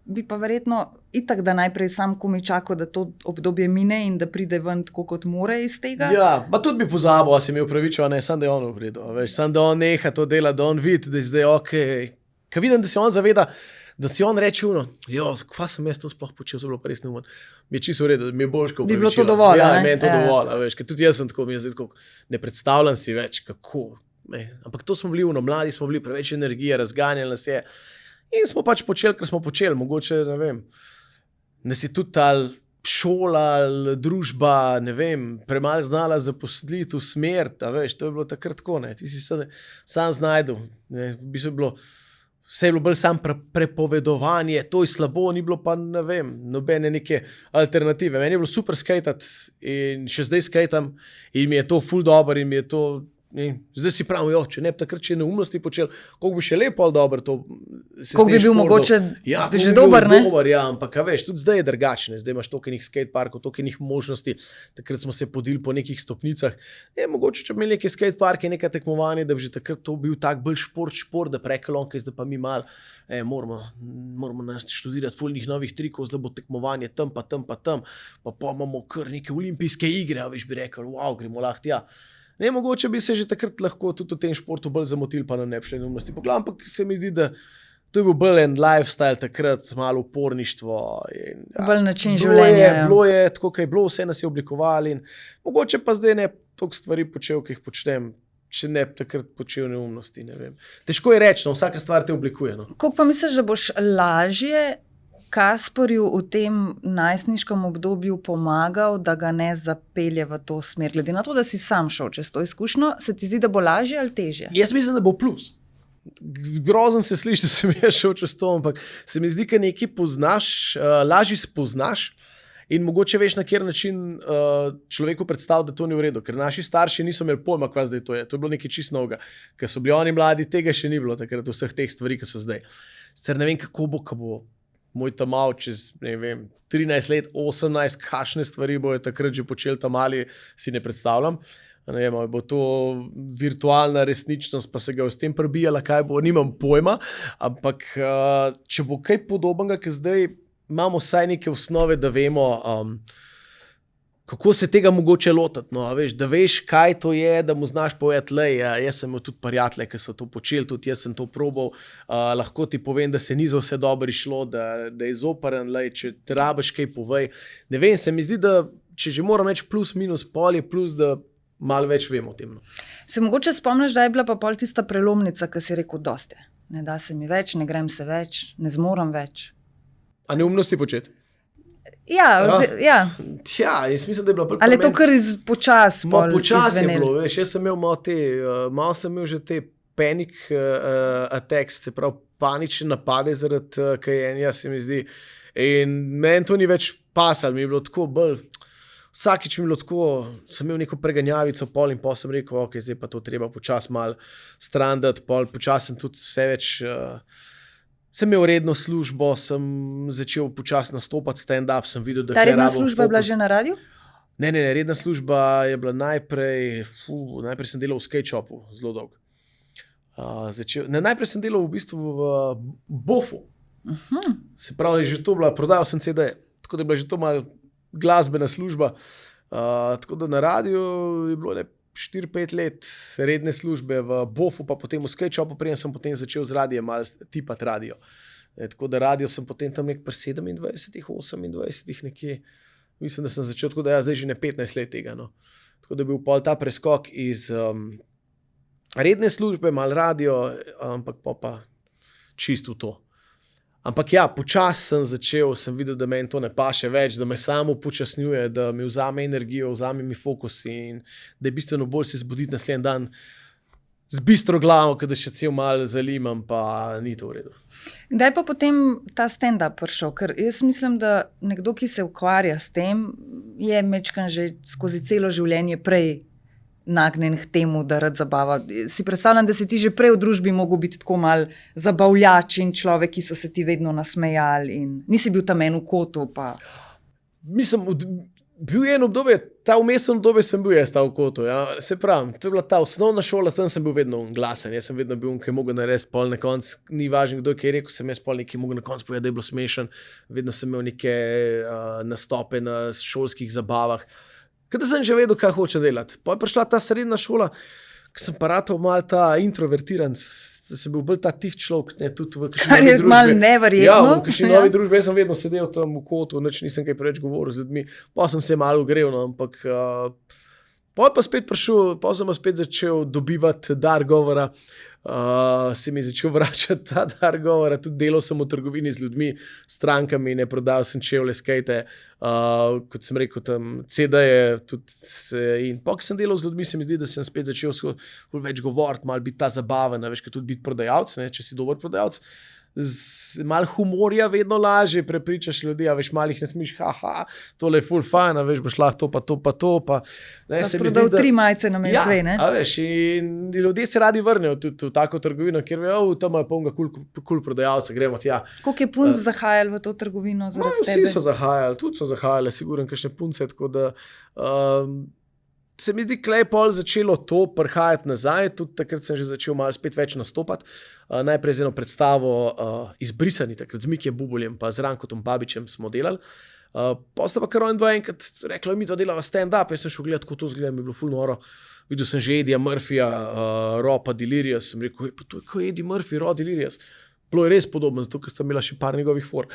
bi pa verjetno itak, da najprej sam komi čakal, da to obdobje mine in da pride ven tako kot more iz tega. Ja, pa tudi bi pozabil, a si mi upravičil, ne, sam da je on v redu, veš, sam da on neha to dela, da on vidi, da je zdaj okej. Ko vidim, da se on zaveda, da si on reče kva sem jaz to sploh počel, to bilo pa res neumno. Mi je čisto v redu, mi je boljško upravičilo. Bi bilo to dovolj, ja, meni je to dovolj, veš, ker tudi jaz sem tako, mi je zdaj tako, ne predstavljam si več, kako. Ampak to smo bili, mladi smo bili, preveč energije, razganjali nas je. In smo pač počeli, kar smo počeli, mogoče, ne vem, da si tudi ta šola, družba, ne vem, premalo znala zaposliti v smer, veš, to je bilo takrat tako, ne, ti si sam znajdel, ne, v bistvu je bilo, vse je bilo bolj sam prepovedovanje, to je slabo, ni bilo pa, ne vem, nobene neke alternative. Meni je bilo super skejtati in še zdaj skejtam in mi je to ful dobro in mi je to... Zdaj si pravim, če ne bi takrat še neumnosti počel, koliko bi še lepo ali dobro to se koliko bi bil mogoče že dober, ne? Dober, ja, ampak veš, tudi zdaj je drugačne, zdaj imaš toliko enih skateparkov, toliko enih možnosti, takrat smo se podili po nekih stopnicah, mogoče če bi imeli neke skateparke, neka tekmovanje, da bi že takrat to bil tak bolj šport, da prekalonke, zdaj pa mi malo, moramo študirati fulnih novih trikov, zdaj bo tekmovanje tam, pa imamo kar neke olimpijske igre, a veš bi rekel, wow, gremo lahko tja. Ne, mogoče bi se že takrat lahko tudi v tem športu bolj zamotil, pa na nepšle neumnosti pogledam, ampak se mi zdi, da to je bil bolj en lifestyle takrat, malo uporništvo. Bolj način življenja. Bilo je tako, kaj je bilo, vse nas je oblikovali in mogoče pa zdaj ne toliko stvari počel, ki jih počnem, če ne takrat počel neumnosti, ne vem. Težko je reči, vsaka stvar te oblikuje. No. Koliko pa misliš, da boš lažje Kasparju v tem najstniškem obdobju pomagal, da ga ne zapelje v to smer? Glede na to, da si sam šel čez to izkušnjo, se ti zdi, da bo lažje ali težje? Jaz mislim, da bo plus. Grozen se sliši, da sem jaz šel čez to, ampak se mi zdi, da nekaj poznaš, lažje spoznaš in mogoče veš, na kjer način človeku predstaviti, da to ni v redu. Ker naši starši niso imeli pojma, kva zdaj to je. To je bilo nekaj čisto novega. Ker so bili oni mladi, tega še ni bilo takrat vseh teh stvari, ki so zdaj. Sicer ne vem, kako bo moj tamal čez, ne vem, 13 let, 18, kakšne stvari bojo takrat že počeli tamali, si ne predstavljam. Ne vem, bo to virtualna resničnost, pa se ga s tem prebijala, kaj bo, nimam pojma, ampak če bo kaj podobnega, ker zdaj imamo vsaj neke osnove, da vemo, kako se tega mogoče lotati, no, veš, da veš, kaj to je, da mu znaš povedati, jaz sem imel tudi prijatelje, ki so to počeli, tudi jaz sem to probal, lahko ti povem, da se ni za vse dobro išlo, da je zoparen, če te rabiš kaj povej. Ne vem, se mi zdi, da če že moram reči plus minus pol je plus, da malo več vem o tem. No. Se mogoče spomniš, da je bila pa pol tista prelomnica, ki si rekel, dosti. Ne da se mi več, ne grem se več, ne zmorem več. A neumnosti početi? Ja. Ja, jaz mislim, da je bila prva. Ali je to kar počas? Počas je bilo, veš, jaz sem imel malo sem imel že te panic attacks, se pravi panične napade zaradi kajenja, se mi zdi. In meni to ni več pasalo, mi je bilo tako bolj. Vsakič mi je bilo tako, sem imel neko preganjavico pol in pol sem rekel, ok, zdaj pa to treba počas malo strandati, pol počas sem tudi vse več, sem imel redno službo, sem začel počas nastopati stand-up, sem videl, da ta redna služba je bila že na radiju? Ne, redna služba je bila najprej sem delal v skate shopu, zelo dolgo. Najprej sem delal v bistvu v Bofu. Se pravi, že to bila, prodajal sem CD, tako da je bila že to malo glasbena služba. Tako da na radiju je bilo 4-5 let redne službe, v Bofu pa potem v skate shopu, preden sem potem začel z radijem malo tipati radio. Tako da radio sem potem tam nek pri 27, 28 nekje, mislim, da sem začel, tako da zdaj že ne 15 let tega. No. Tako da je bil pol ta preskok iz redne službe, malo radio, ampak pa čisto to. Ampak ja, počas sem začel, sem videl, da meni to ne paše več, da me samo počasnjuje, da mi vzame energijo, vzame mi fokus in da je bistveno bolj se zbuditi naslednji dan z bistro glavo, da še cel malo zalimam, pa ni to v redu. Kdaj pa potem ta stand-up prišel? Ker jaz mislim, da nekdo, ki se ukvarja s tem, je mečkan že skozi celo življenje prej nagnjen k temu, da rad zabava. Si predstavljam, da si ti že prej v družbi mogel biti tako mal zabavljač in človek, ki so se ti vedno nasmejali in nisi bil tam en v kotu. Pa. Mislim, bil je eno obdobje, ta vmesno obdobje sem bil jaz ta v kotu. Ja. Se pravim, to je bila ta osnovna šola, tam sem bil vedno glasen. Jaz sem vedno bil, ki je mogel narediti pol na konc. Ni važno, kdo je rekel, sem jaz pol nekaj mogel na konc povedati, da je bilo smešen. Vedno sem imel neke nastope na šolskih zabavah. Kada sem že vedel, kaj hoče delati. Pa je prišla ta srednja šola, ki sem pa ratal malo ta introvertiran, sem bil bolj ta tih človek, ne, tudi v kakšni novi družbi. Kar je malo neverjetno. Ja, v kakšni novi družbi, jaz sem vedno sedel tam v kotu, nič nisem kaj preveč govoril z ljudmi, pa sem se malo ogrel, no, ampak pa spet prišel, pa sem spet začel dobivati dar govora, se mi je začel vračati ta dar govora, tudi delal sem v trgovini z ljudmi, strankami, ne prodal sem čevlje, skate, kot sem rekel, tam CD-je, in pa, ko sem delal z ljudmi, se mi zdi, da sem spet začel več govoriti, malo biti ta zabaven, veš, kot tudi biti prodajalec, ne, če si dober prodajalec, z malo humorja vedno lažje prepričaš ljudi, a veš, malo jih ne smiš, tole je ful fajn, a veš, boš lahko to pa to, pa. Ne, se mi zdi, da 3 majice na mestu 2, ne? Ja, a veš, in ljudje se radi vrnejo tudi v tako trgovino, kjer vejo, tam je polnega kul prodajalca, gremo tja. Koliko je punc zahajali v to trgovino zaradi tebe? Vsi so zahajali, tudi so zahajali, sigurno, kakšne punce, tako da se mi zdi, da je pol začelo to prihajati nazaj, tudi takrat sem že začel malo spet več nastopati. Najprej z eno predstavo Izbrisani, takrat z Mikijem Bubuljem pa z Rankotom Babičem smo delali. Pa sta pa kar on dva enkrat rekla, mi to delava stand-up, jaz sem šel gledati, kako to zgleda, mi je bilo ful noro. Videl sem že Eddija Murphyja, Ropa Delirious, sem rekel, pa to je kot Eddie Murphy, Ro Delirious. Bilo je res podobno, zato ker sta imela še par njegovih for.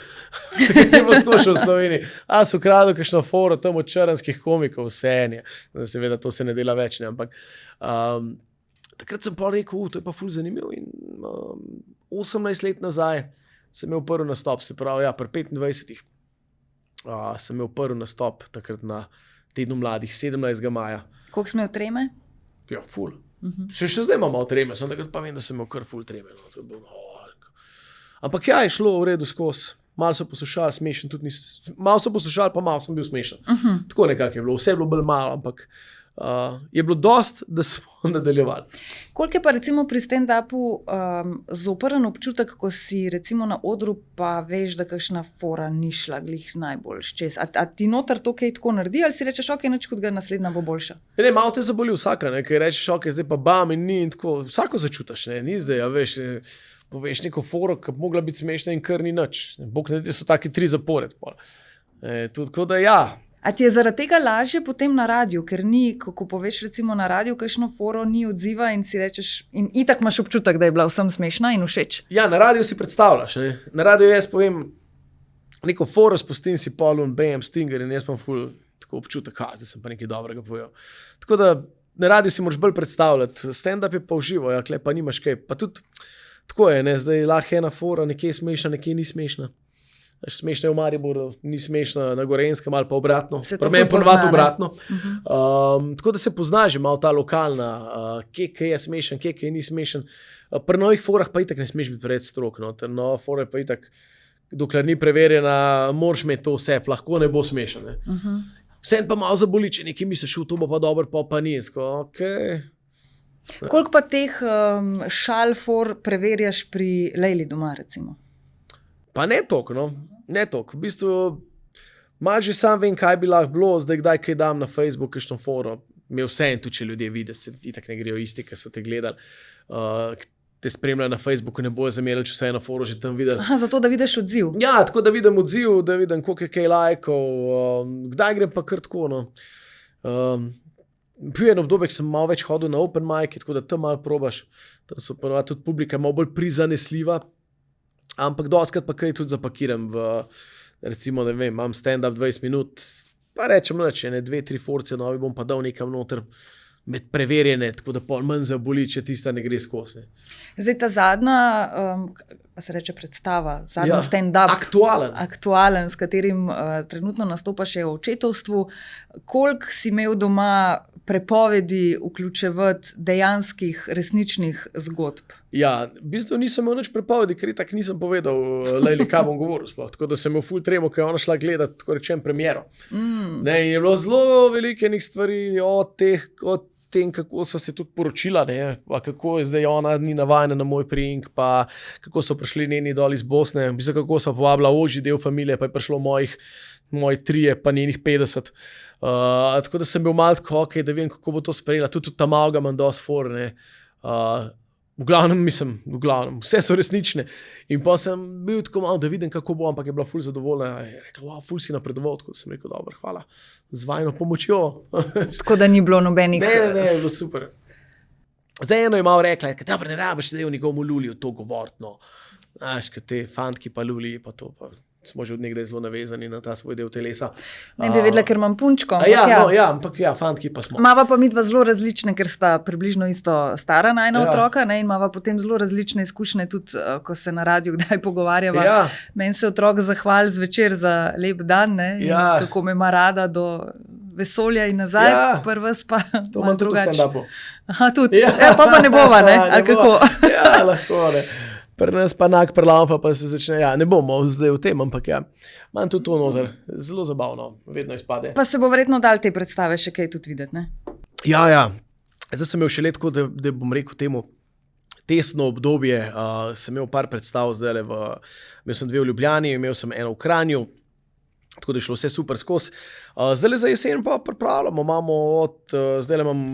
Takrat je bilo tako še v Sloveniji. So kradli kakšno foro tam od črnskih komikov, vse enje. Seveda to se ne dela več, ne, ampak takrat sem pa rekel, to je pa ful zanimiv in 18 let nazaj sem imel prvi nastop, se pravi, ja, pri 25 sem imel prvi nastop takrat na Tednu mladih, 17. maja. Koliko si imel treme? Ja, ful. Še zdaj imam malo treme, sem takrat pa vem, da sem imel kar ful treme. No, to je bilo, ampak ja, je šlo v redu skozi. Malo so poslušali, smešen tudi nisem. Malo so poslušali, pa malo sem bil smešen. Tako nekako je bilo. Vse je bilo bolj malo, ampak je bilo dost, da smo nadaljevali. Koliko je pa recimo pri stand-upu zoprn občutek, ko si recimo na odru, pa veš, da kakšna fora ni šla glih najbolj čez. A ti noter to kaj tako naredi, ali si rečeš, ok, nič kot ga naslednja bo boljša? Ne, malo te zaboli vsaka, ne, kaj rečeš, ok, zdaj pa bam in ni in tako. Vsako začutaš, ne, ni zdaj, a veš, poveš neko foro, ki bi mogla biti smešna in kar ni nič. Bog ne, so taki 3 zapored. Tako da ja. A ti je zaradi tega lažje potem na radiju, ker ni, ko poveš recimo na radiju, kakšno foro ni odziva in si rečeš, in itak imaš občutek, da je bila vsem smešna in všeč. Ja, na radiju si predstavljaš, ne. Na radiju jaz povem neko foro, spustim si polun, bam, stinger in jaz imam ful tako občutek, zdaj sem pa nekaj dobrega povedal. Tako da na radiju si moraš bolj predstavljati, stand-up je pa uživo, ja, klej pa nimaš kaj. Pa tudi tako je, ne, zdaj lahko ena fora, nekje je smešna, nekje ni smešna. Smešna je v Mariboru, ni smešna na Gorenskem ali pa obratno. Pri meni ponovadi obratno. Tako da se pozna že malo ta lokalna, kje je smešen, kje ni smešen. Pri novih forah pa itak ne smeš biti preveč strog, no, ter nova fora pa itak, dokler ni preverjena, moraš imeti to vse, lahko ne bo smešen. Ne. Vsem pa malo zaboli, če nekaj misliš, to bo pa dobro, pa ni. Okay. Koliko pa teh šalfor preverjaš pri Lejli doma, recimo? Pa ne toliko, no. Ne toliko. V bistvu, malo že sam vem, kaj bi lahko bilo, zdaj kdaj kaj dam na Facebook, kakšno foro. Me vsem tudi, če ljudje vidijo, se itak ne grejo isti, ki so te gledali. Te spremljajo na Facebooku, ne bojo zamerili, če se eno foro že tam videli. Aha, zato da vidiš odziv. Ja, tako da vidim odziv, da vidim, koliko je kaj lajkov, kdaj grem pa kar tako, no. Bil je en obdobje, sem malo več hodil na open mic, tako da tam malo probaš. Tam so ponovadi tudi publika malo bolj prizanesljiva, ampak doskrat pa kaj tudi zapakiram v, recimo, ne vem, imam stand-up 20 minut, pa rečem, če ne 2-3 force novi, bom pa dal nekam noter med preverjene, tako da pol manj zaboli, če tista ne gre skozi. Zdaj ta zadnja, se reče predstava, zadnji stand-up. Aktualen, s katerim trenutno nastopaš je v očetovstvu. Koliko si imel doma prepovedi vključevati dejanskih, resničnih zgodb? Ja, v bistvu nisem imel nič prepovedi, ker tak nisem povedal Lejli, kaj bom govoril sploh. Tako da sem imel ful tremo, ko je ona šla gledati, tako rečem, premiero. Ne, in je bilo zelo veliko enih stvari od tem, kako so se tudi poročila, ne, pa kako je zdaj ona ni navajena na moj priimk, pa kako so prišli njeni dol iz Bosne, v bistvu kako so povabila ožji del familije, pa je prišlo moji 3, pa njenih 50. Tako da sem bil malo tako, okay, da vem, kako bo to sprejela. Tudi ta malga imam dosti for, ne. V glavnem, vse so resnične. In pa sem bil tako malo, da vidim, kako bo, ampak je bila ful zadovoljna. Je rekla, wow, ful si napredoval, tako da sem rekel, dobro, hvala z vajno pomočjo. Tako da ni bilo nobenih... Ne, je bilo super. Zdaj eno je malo rekla, dobro, ne rabiš zdaj v njegovemu luliju to govoriti, no. Znaš, kaj te fantki pa luliji, pa to pa... Smo že od nekdaj zelo navezani na ta svoj del telesa. Ne bi vedela, ker imam punčko. Ampak fantki pa smo. Mava pa midva zelo različne, ker sta približno isto stara najna otroka, ne, in mava potem zelo različne izkušnje, tudi ko se na radiju kdaj pogovarjava. Ja. Meni se otrok zahvali zvečer za lep dan, ne, in kako me ima rada do vesolja in nazaj, prvs pa to imam drugače. Aha, tudi. Pa ne bova, ne, ali kako? Ja, lahko, ne. Pri nas pa prelaufa, pa se začne, ne bomo zdaj v tem, ampak imam tudi to noter, zelo zabavno, vedno izpade. Pa se bo verjetno dal te predstave še kaj tudi videti, ne? Ja, zdaj sem imel še letko, da bom rekel temu tesno obdobje, sem imel par predstav zdaj, imel sem 2 v Ljubljani, imel sem 1 v Kranju, tako da je šlo vse super skozi. Zdaj za jesen pa pripravljamo, zdaj imam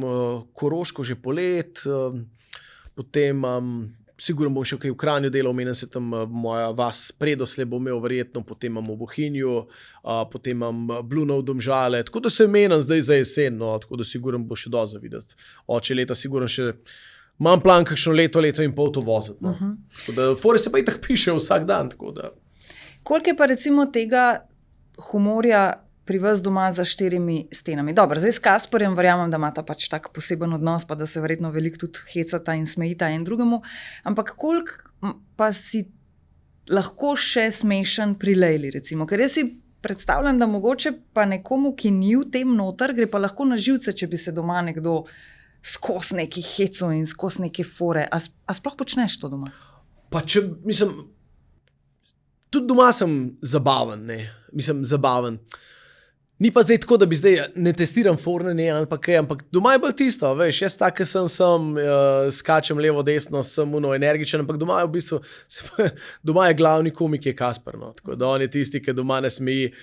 Koroško že polet, potem sigurno bom še kaj v Kranju delal, omenjam se tam moja vas Predoslje bo imel verjetno, potem imam v Bohinju, potem imam Blunov Domžale, tako da se menjam zdaj za jesen, no, tako da sigurno bo še doza videti. Oče leta sigurno še, imam plan kakšno leto in pol to voziti, no. Tako da fore se pa itak piše vsak dan, tako da. Koliko je pa recimo tega humorja pri vas doma za 4 stenami? Dobro, zdaj s Kasparjem verjamem, da imata pač tak poseben odnos, pa da se verjetno veliko tudi hecata in smejita en drugemu, ampak koliko pa si lahko še smešen pri Lejli, recimo? Ker jaz si predstavljam, da mogoče pa nekomu, ki ni v tem noter, gre pa lahko na živce, če bi se doma nekdo skozi neki heco in skozi neke fore. A sploh počneš to doma? Pa če, tudi doma sem zabaven, ne, zabaven. Ni pa zdaj tako, da bi zdaj ne testiram forne, ne, ali pa kaj, ampak doma je bolj tisto, veš, jaz tako sem, skačem levo, desno, sem energičen, ampak doma je v bistvu, doma je glavni komik je Kaspar, no, tako da on je tisti, ki doma ne smeji,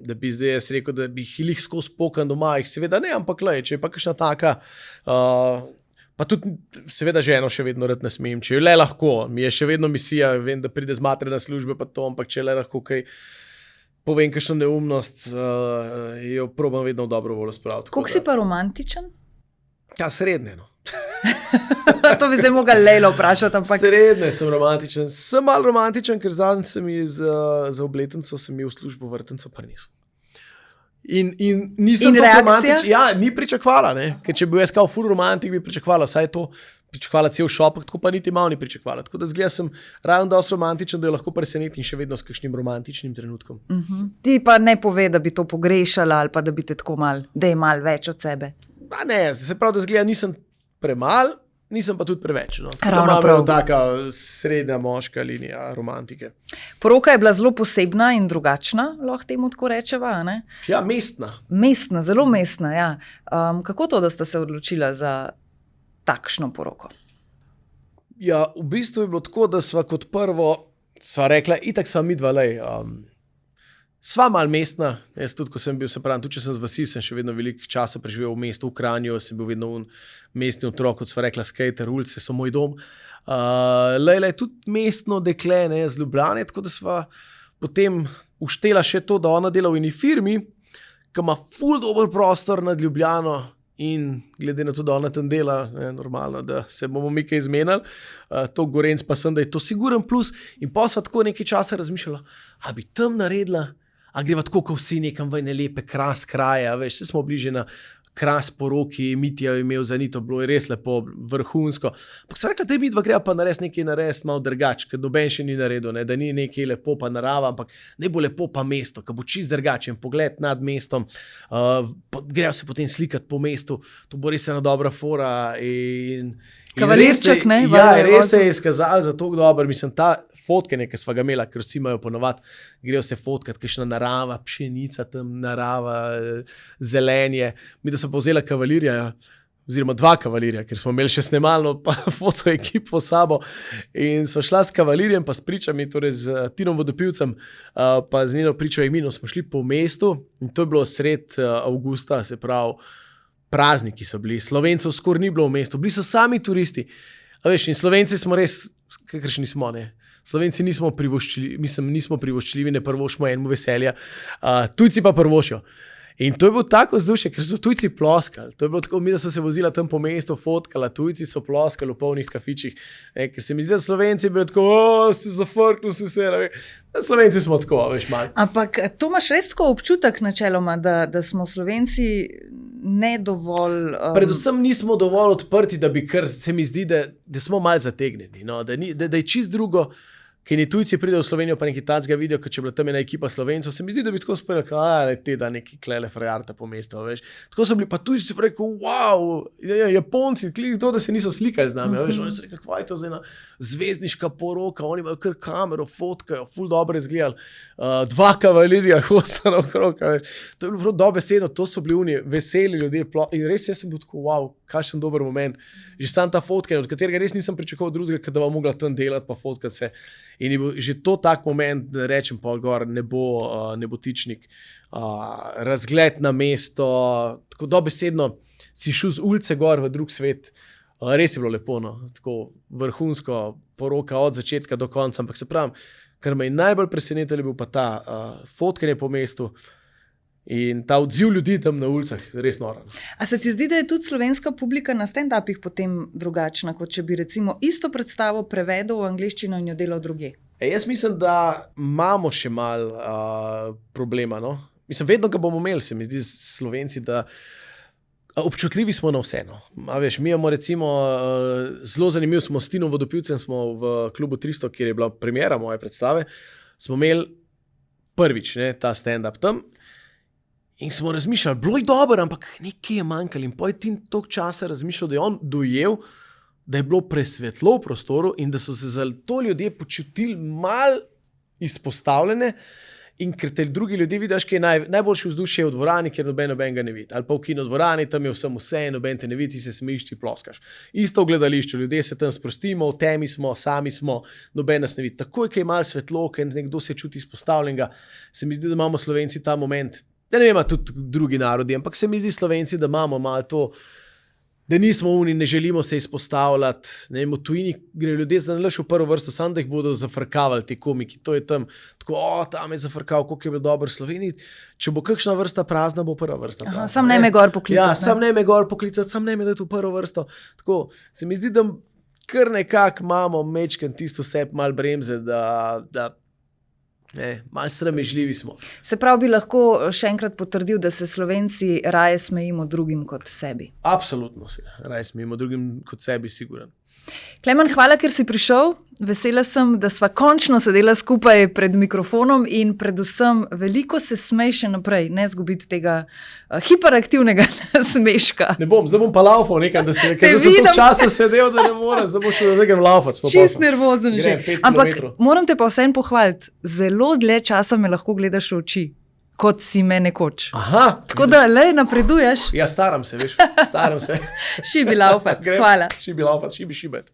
da bi zdaj jaz rekel, da bi jih skozi pokan doma, jih seveda ne, ampak lej, če je pa kakšna taka, pa tudi seveda ženo še vedno rad ne smem, če je le lahko, mi je še vedno misija, vem, da pride z matere na službe pa to, ampak če je le lahko kaj, povem kakšno neumnost, jo probam vedno v dobro voljo spraviti. Koliko si pa romantičen? Ja, srednje, no. To bi zdaj mogel Lejlo vprašati, ampak... Srednje sem romantičen. Sem malo romantičen, ker zadnjič sem za obletnico sem imel službo vrtnico, pa nisem. In nisem In tako reakcija? romantičen. Ja, ni pričakvala, ne? Ker če bi bil jaz kao full romantik, bi pričakvala vsaj to, pričakvala cel šopek, tako pa niti malo ni pričakvala. Tako da zgleda sem ravno dosti romantičen, da jo lahko presenetim še vedno s kakšnim romantičnim trenutkom. Ti pa ne pove, da bi to pogrešala ali pa da bi te tako da je mal več od sebe. Pa ne, se pravi, da zgleda nisem premal, nisem pa tudi preveč. No. Ravno prav. Taka srednja moška linija romantike. Poroka je bila zelo posebna in drugačna, lahko temu tako rečeva, ne? Ja, mestna. Mestna, zelo mestna, ja. Kako to, da sta se odločila za takšno poroko? Ja, v bistvu je bilo tako, da sva kot prvo, sva rekla, itak sva midva, sva mal mestna, jaz tudi, ko sem bil, se pravim, tudi če sem z vasi, sem še vedno veliko časa preživel v mestu, v Kranju, sem bil vedno mestni otrok, kot sva rekla, skater, ulice so moj dom. Tudi mestno dekle, ne, z Ljubljane, tako da sva potem uštela še to, da ona dela v eni firmi, ki ima ful dober prostor nad Ljubljano in glede na to, da ona tam dela, ne, normalno, da se bomo mi kaj izmenili, to Gorenc pa sem, da je to siguren plus in pa sva tako nekaj časa razmišljala, a bi tam naredila, a greva tako, ko vsi nekam vajne lepe kras kraje, veš, se smo bliže na kras poroki, Mitja je imel za Nito, bilo je res lepo, vrhunsko. Ampak sem rekla, da mi dva greva pa narediti malo drugače, ker noben še ni naredil, ne, da ni nekaj lepo pa narava, ampak ne bo lepo pa mesto, ker bo čist drugačen pogled nad mestom, greva se potem slikati po mestu, to bo res ena dobra fora in Kavalirček, ne? Ja, res se je izkazalo za to dobro, mislim, ta fotkanje, ki sva ga imela, ker vsi imajo ponovadi, grejo se fotkat, kakšna narava, pšenica tam, narava, zelenje. Mi da sem pa vzela kavalirja, oziroma 2 kavalirja, ker smo imeli še snemalno pa fotoekipo sabo in sva šla s kavalirjem pa s pričami, torej z Tinom Vodopivcem, pa z njeno pričo Emino smo šli po mestu in to je bilo sred avgusta, se pravi, prazniki so bili, Slovencev skoraj ni bilo v mestu, bili so sami turisti. A veš, in Slovenci smo res, kakršni smo, ne. Slovenci nismo privoščljivi, ne prvošmo enemu veselja, tujci pa prvošijo. In to je bilo tako vzdušje, ker so tujci ploskali. To je bilo tako, mi da so se vozila tam po mestu, fotkala, tujci so ploskali v polnih kafičih, ne, ker se mi zdi, da Slovenci bili tako, se zafrknil si vse, ne, Slovenci smo tako, veš, malo. Ampak to imaš res tako občutek načeloma, da smo Slovenci ne dovolj... Predvsem nismo dovolj odprti, da bi kar, se mi zdi, da smo malo zategnjeni, no, da je čist drugo, ker ni tujci pridejo v Slovenijo, pa neki tacga vidijo, ker če bila tam ena ekipa Slovencev, se mi zdi, da bi tako sprejeli, te da neki klele frajarta po mestu, veš. Tako so bili pa tujci, se pravi, wow, Japonci, to, da se niso slikali z nami, veš, oni so rekli, kva je to za ena zvezdniška poroka, oni imajo kar kamero, fotkajo, ful dobro izgledali, 2 kavalirja, hosta na okrog, veš. To je bilo prav dobesedno, to so bili oni veseli ljudje, in res jaz sem bil tako, wow, kakšen dober moment, že sam ta fotka, od katerega res nisem pričakoval drugega, da bom mogla tam delati pa fotkati se. In je bil že to tak moment, da rečem pa gor, nebotičnik, razgled na mesto, tako dobesedno si šel z ulice gor v drug svet, res je bilo lepo, no, tako vrhunsko poroka od začetka do konca, ampak se pravim, kar me je najbolj presenetilo, je bil pa ta fotkanje po mestu in ta odziv ljudi tam na ulicah, res noro. A se ti zdi, da je tudi slovenska publika na stand-upih potem drugačna, kot če bi recimo isto predstavo prevedel v angleščino in jo delal drugje? Jaz mislim, da imamo še malo problema, no. Mislim, vedno ga bomo imeli, se mi zdi, Slovenci, da občutljivi smo na vse, no. A veš, mi imamo recimo, zelo zanimiv smo s Tinom Vodopivcem, smo v klubu 300, kjer je bila premiera moje predstave, smo imeli prvič, ne, ta stand-up tam. In smo razmišljali, bilo je dobro, ampak nekaj je manjkalo. In po je Tin toliko časa razmišljal, da je on dojel, da je bilo presvetlo v prostoru in da so se za to ljudje počutili malo izpostavljene in ker te drugi ljudje vidiš, ki je najboljši vzdušje v dvorani, ker noben ga ne vidi. Ali pa v kinodvorani, tam je vse, noben te ne vidi, ti se smejiš, ti ploskaš. Isto v gledališču, ljudje se tam sprostimo, v temi smo, sami smo, noben nas ne vidi. Takoj, ko je malo svetlo, ker nekdo se čuti izpostavljenega, se mi zdi, da imamo Slovenci ta moment. Ja, ne vem, tudi drugi narodi, ampak se mi zdi Slovenci, da imamo malo to, da nismo oni, ne želimo se izpostavljati, ne vem, v tujini grejo ljudje zdaj v prvo vrsto, samo da jih bodo zafrkavali ti komiki, to je tam, tako, tam je zafrkal, koliko je bilo dobro v Sloveniji, če bo kakšna vrsta prazna, bo prva vrsta prazna. Sam ne me gor poklicati. Ja, sam ne me gor poklicati, sam ne me dati v prvo vrsto, tako, se mi zdi, da kar nekako imamo mečken tisto sep mal bremze, da Malo sramežljivi smo. Se pravi, bi lahko še enkrat potrdil, da se Slovenci raje smejimo drugim kot sebi. Absolutno se raje smejimo drugim kot sebi, siguren. Klemen, hvala, ker si prišel. Vesela sem, da sva končno sedela skupaj pred mikrofonom in predvsem veliko se smej še naprej, ne zgubiti tega hiperaktivnega smeška. Ne bom, zdaj bom pa laufal nekaj, ker sem toliko časa sedel, da ne morem, zdaj bom še da grem laufat. Čist nervozen že. Ampak moram te pa vseeno pohvaliti, zelo dlje časa me lahko gledaš v oči, kot si me nekoč. Aha. Tako da le napreduješ. Ja, staram se, veš, staram se. Šibi laufat, hvala. Šibi laufat, šibi šibet.